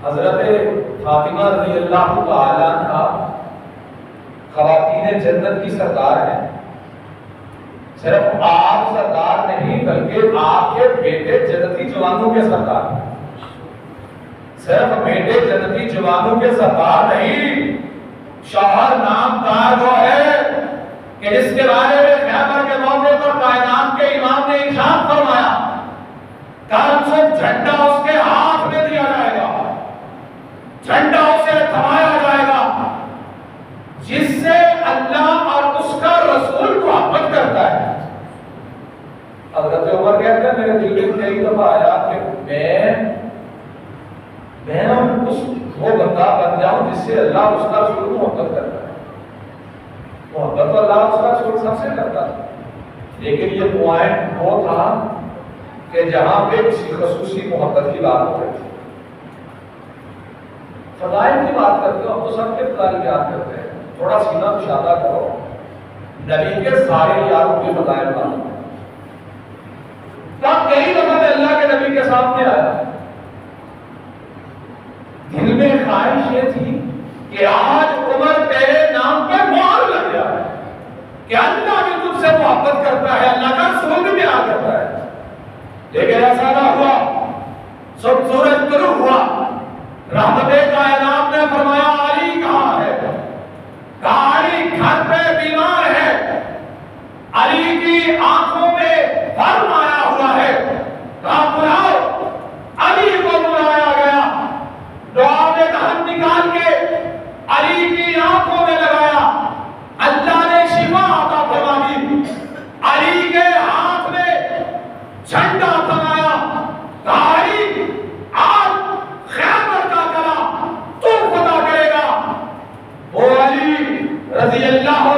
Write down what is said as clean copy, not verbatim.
حضرت فاطمہ رضی اللہ تعالی عنہا خواتین جنت کی سردار ہیں. صرف آپ سردار نہیں بلکہ آپ کے بیٹے جنتی جوانوں کے سردار ہیں. صرف بیٹے جنتی جوانوں کے سردار نہیں، شوہر نام دار وہ ہے کہ جس کے بارے میں خیبر کے موقع پر کائنات کے امام نے ارشاد فرمایا کل جھنڈا اس کے ہاتھ میں دیا جائے گا، جھنڈا اسے تھمایا جائے گا جس سے اللہ اور اس کا رسول محبت کرتا ہے. حضرت عمر کہتے ہیں میرے دل میں کئی دفعہ آیا کہ میں وہ بندہ بن جاؤں جس سے اللہ اس کا رسول محبت کرتا ہے. محبت تو اللہ اس کا رسول سب سے کرتا ہے، لیکن یہ پوائنٹ وہ تھا کہ جہاں پہ کسی خصوصی محبت کی بات ہو رہی تھی. فضائل کی بات کرتے ہو، ہم تو سب کے فضائل یاد کرتے ہیں. تھوڑا سینہ مشاہدہ کرو، نبی کے سارے یاروں کے فضائل معلوم ہیں. کئی دفعہ میں اللہ کے نبی کے سامنے آیا، دل میں خواہش یہ تھی کہ آج عمر تیرے نام پہ مہر لگ جائے کہ اللہ بھی تجھ سے محبت کرتا ہے، اللہ کا رسول بھی پیار کرتا ہے. لیکن ایسا نہ ہوا. سب سورج طلوع ہوا، رحمت کائنات نے فرمایا علی کہاں ہے؟ کہا علی گھر پہ بیمار ہے، علی کی آنکھوں میں ورم آیا ہوا ہے. کہا بلاؤ. علی کو بلایا گیا، دعا میں دہن نکال کے علی کی آنکھوں میں لگایا، اللہ نے شفا عطا فرما دی. علی کے ہاتھ میں جھنڈا تھمایا، کہا علی آج خیبر کا قلعہ تو فتح کرے گا. وہ علی رضی اللہ